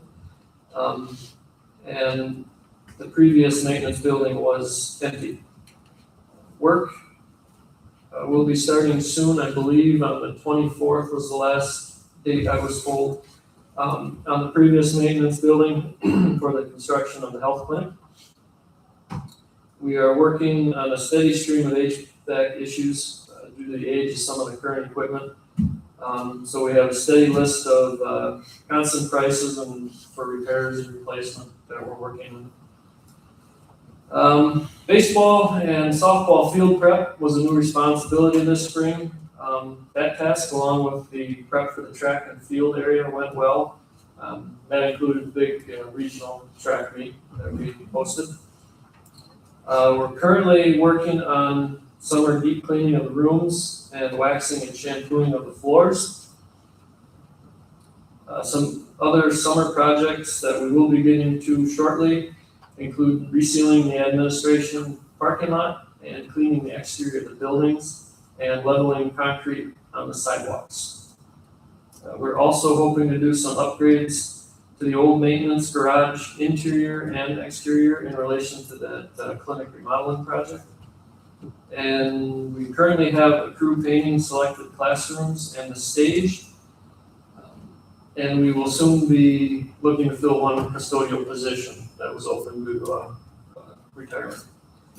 And the previous maintenance building was empty. Work will be starting soon, I believe, on the 24th was the last date I was told, on the previous maintenance building for the construction of the health clinic. We are working on a steady stream of HVAC issues due to the age of some of the current equipment. So we have a steady list of constant prices and for repairs and replacement that we're working on. Baseball and softball field prep was a new responsibility this spring. That task, along with the prep for the track and field area, went well. That included a big regional track meet that we hosted. We're currently working on summer deep cleaning of the rooms and waxing and shampooing of the floors. Some other summer projects that we will be getting to shortly include resealing the administration parking lot and cleaning the exterior of the buildings and leveling concrete on the sidewalks. We're also hoping to do some upgrades to the old maintenance garage interior and exterior in relation to that clinic remodeling project. And we currently have a crew painting selected classrooms and the stage. And we will soon be looking to fill one custodial position that was open due to retirement.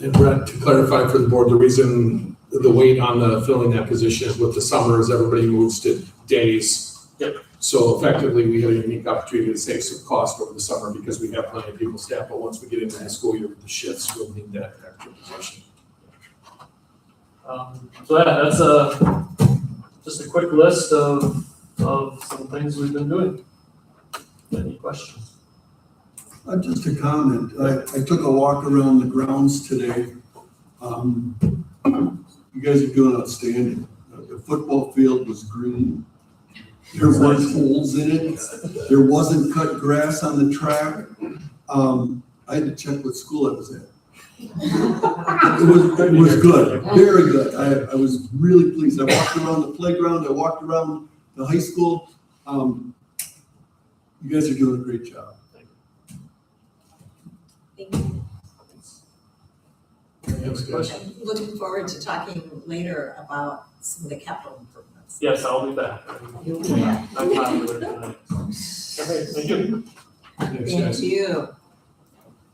And Brett, to clarify for the board, the reason the wait on the filling that position is with the summer is everybody moves to days. Yep. So effectively, we have a unique opportunity to save some cost over the summer because we have plenty of people staff, but once we get into the school year with the shifts, we'll need that extra position. So yeah, that's just a quick list of some things we've been doing. Any questions? Just a comment. I took a walk around the grounds today. You guys are doing outstanding. The football field was green. There weren't holes in it. There wasn't cut grass on the track. I had to check what school I was at. It was good, very good. I was really pleased. I walked around the playground. I walked around the high school. You guys are doing a great job. Thank you. Next question. I'm looking forward to talking later about some of the capital improvements. Yes, I'll be back. Yeah. I'm popular tonight. Okay, thank you. Thanks, Thank guys. you.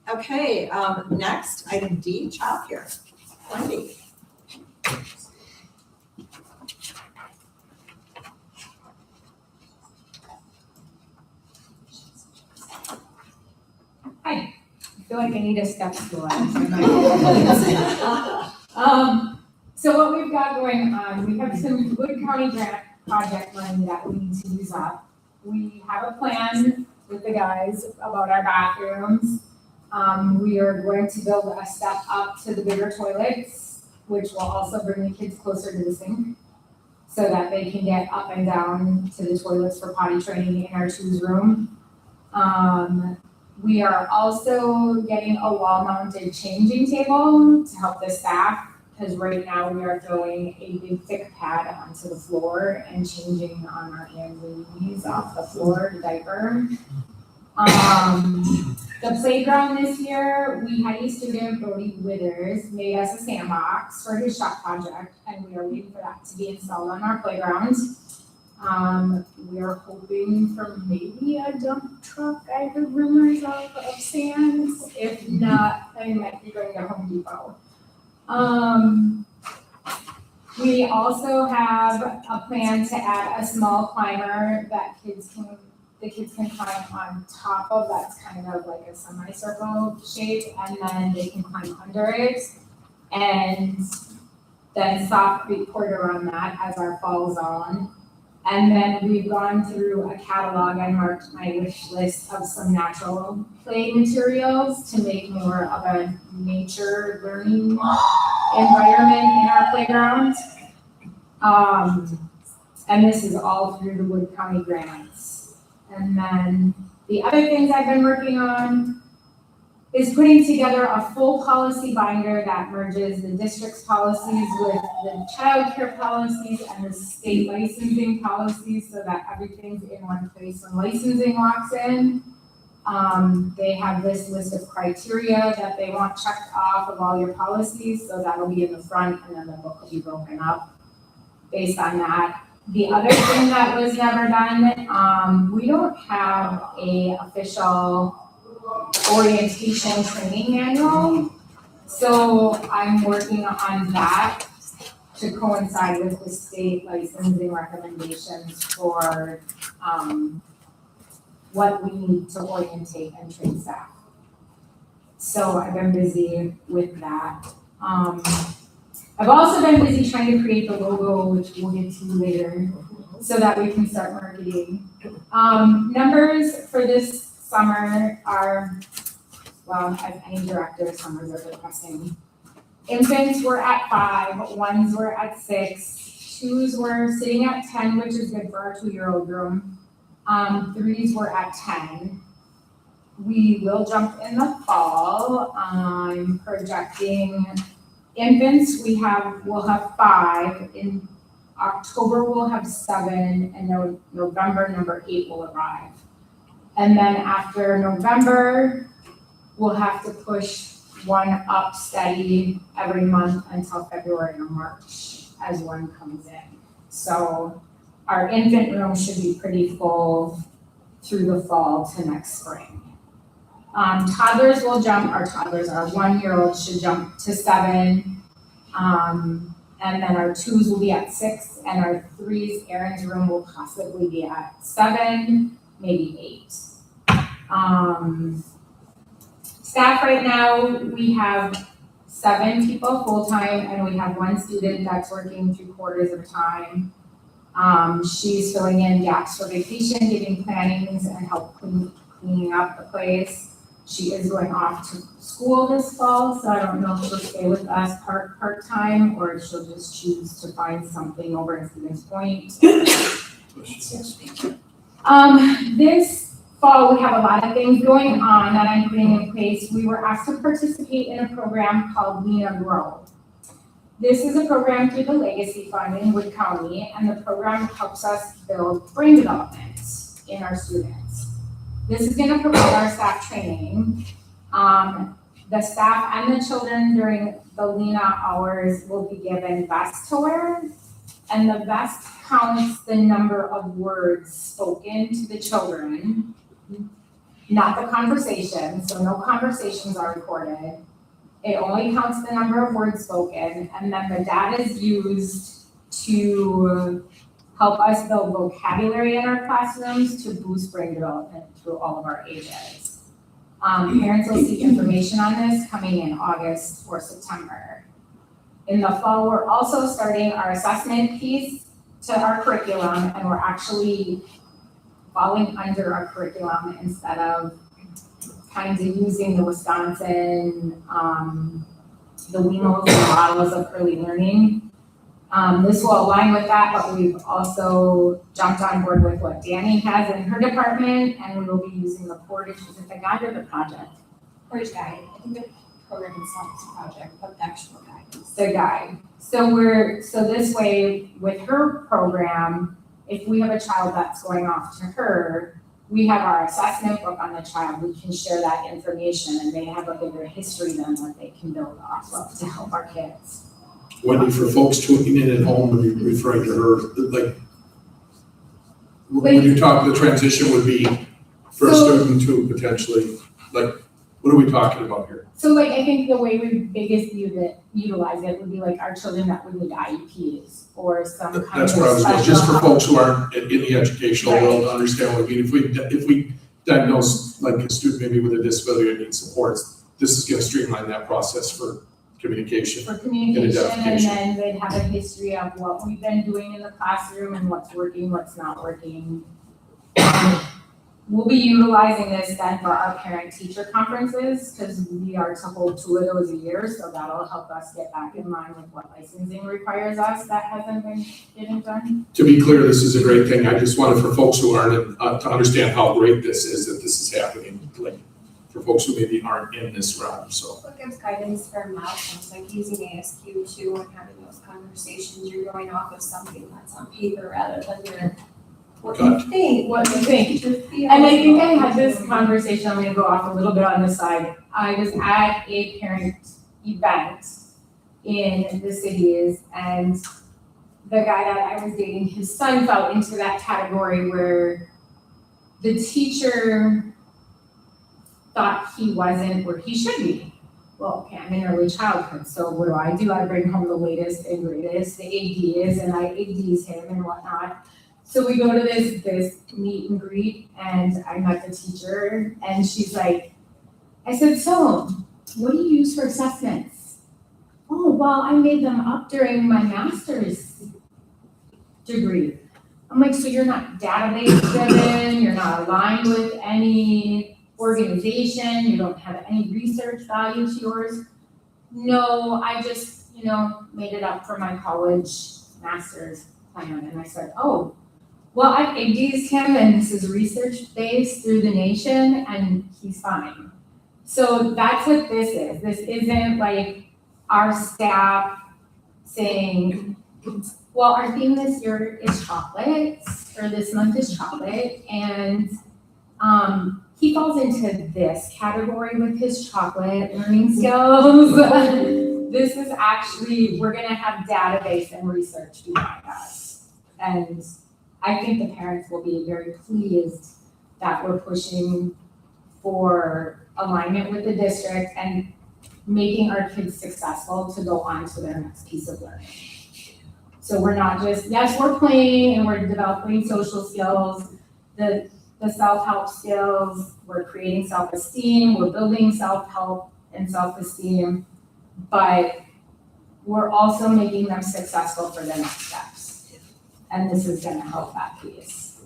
Okay, next, item D, childcare. Wendy. I feel like I need a step stool. So what we've got going on, we have some Wood County grant project money that we need to use up. We have a plan with the guys about our bathrooms. We are going to build a step up to the bigger toilets, which will also bring the kids closer to the sink so that they can get up and down to the toilets for potty training in our twos room. We are also getting a wall-mounted changing table to help the staff, because right now we are throwing a big thick pad onto the floor and changing on our hands and knees off the floor to diaper. The playground this year, we had a student, Brody Withers, made us a sandbox for his shop project, and we are waiting for that to be installed on our playground. We are hoping for maybe a dump truck. I heard rumors of sand. If not, I might be going to Home Depot. We also have a plan to add a small climber that the kids can climb on top of. That's kind of like a semicircle shape, and then they can climb under it. And then soft report around that as our fall zone. And then we've gone through a catalog. I marked my wish list of some natural play materials to make more of a nature learning environment in our playground. And this is all through the Wood County grants. And then the other things I've been working on is putting together a full policy binder that merges the district's policies with the childcare policies and the state licensing policies so that everything's in one place when licensing walks in. They have this list of criteria that they want checked off of all your policies, so that'll be in the front, and then the book will be broken up based on that. The other thing that was never done, we don't have a official orientation training manual. So I'm working on that to coincide with the state licensing recommendations for what we need to orientate and train staff. So I've been busy with that. I've also been busy trying to create the logo, which we'll get to later, so that we can start marketing. Numbers for this summer are, well, as any director, summers are depressing. Infants were at 5, ones were at 6, twos were sitting at 10, which is good for our 2-year-old room. Threes were at 10. We will jump in the fall. I'm projecting infants, we'll have 5. In October, we'll have 7, and November, number 8 will arrive. And then after November, we'll have to push 1 up steady every month until February or March as 1 comes in. So our infant room should be pretty full through the fall to next spring. Toddlers will jump, our 1-year-old should jump to 7. And then our 2s will be at 6, and our 3s, Aaron's room will possibly be at 7, maybe 8. Staff right now, we have 7 people full-time, and we have 1 student that's working 3/4 of the time. She's filling in gaps for vacation, giving plannings, and help cleaning up the place. She is going off to school this fall, so I don't know if she'll stay with us part-time, or if she'll just choose to find something over in Stevens Point. This fall, we have a lot of things going on that I'm putting in place. We were asked to participate in a program called Lena Grow. This is a program through the Legacy Fund in Wood County, and the program helps us build brain development in our students. This is gonna provide our staff training. The staff and the children during the Lena hours will be given vests to wear, and the vest counts the number of words spoken to the children, not the conversation, so no conversations are recorded. It only counts the number of words spoken, and then the data is used to help us build vocabulary in our classrooms to boost brain development through all of our ages. Parents will see information on this coming in August or September. In the fall, we're also starting our assessment piece to our curriculum, and we're actually falling under our curriculum instead of kind of using the Wisconsin, the WEMOs and models of early learning. This will align with that, but we've also jumped on board with what Danny has in her department, and we will be using the Portage, is it the guide or the project? Portage guide, I think the program itself is a project, but the actual guide is. The guide. So this way, with her program, if we have a child that's going off to her, we have our assessment book on the child, we can share that information, and they have a bigger history than what they can build off of to help our kids. Wendy, for folks tuning in at home, when you're referring to her, like, when you talk, the transition would be for a student to potentially, like, what are we talking about here? So like, I think the way we biggest utilize it would be like our children that would need IEPs or some kind of That's where I was going, just for folks who aren't in the educational Right. world to understand what I mean. If we diagnose like a student maybe with a disability or needs supports, this is gonna streamline that process for communication. for communication, and identification. then they'd have a history of what we've been doing in the classroom and what's working, what's not working. We'll be utilizing this then for our parent-teacher conferences, because we are to hold 2 of those a year, so that'll help us get back in line with what licensing requires us that hasn't been getting done. To be clear, this is a great thing. I just wanted for folks who aren't, to understand how great this is, that this is happening, like, for folks who maybe aren't in this realm, so. So it gives guidance for milestones, like using ASQ too and having those conversations, you're going off of something that's on paper rather than your, what you think. What do you think? And And I think I had this conversation, I'm gonna go off a little bit on the side. I was at a parent event in the cities, and the guy that I was dating, his son fell into that category where the teacher thought he wasn't where he should be. Well, okay, I'm in early childhood, so what do? I bring home the latest and greatest, the ADs, and I ADs him and whatnot. So we go to this meet and greet, and I met the teacher, and she's like, I said, so, what do you use for assessments? Oh, well, I made them up during my master's degree. I'm like, so you're not database driven, you're not aligned with any organization, you don't have any research value to yours? No, I just, made it up for my college master's plan. And I said, oh, well, I've AD'd him, and this is research-based through the nation, and he's fine. So that's what this is. This isn't like our staff saying, well, our theme this year is chocolates, or this month is chocolate, and he falls into this category with his chocolate learning skills. This is actually, we're gonna have database and research behind us. And I think the parents will be very pleased that we're pushing for alignment with the district and making our kids successful to go on to their next piece of learning. So we're not just, yes, we're playing and we're developing social skills, the self-help skills, we're creating self-esteem, we're building self-help and self-esteem, but we're also making them successful for the next steps. And this is gonna help that piece.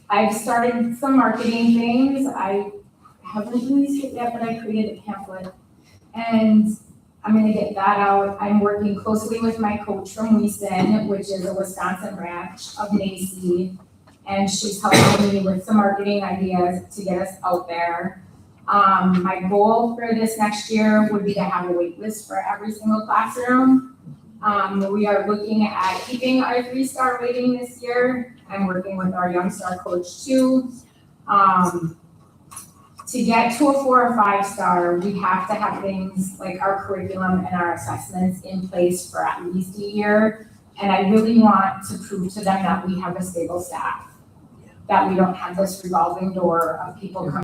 I've started some marketing things. I haven't released it yet, but I created a pamphlet. And I'm gonna get that out. I'm working closely with my coach from Wieston, which is a Wisconsin branch of Macy. And she's helping me with some marketing ideas to get us out there. My goal for this next year would be to have a wait list for every single classroom. We are looking at keeping our 3-star rating this year. I'm working with our Young Star coach too. To get to a 4 or 5-star, we have to have things like our curriculum and our assessments in place for at least a year. And I really want to prove to them that we have a stable staff, that we don't have this revolving door of people coming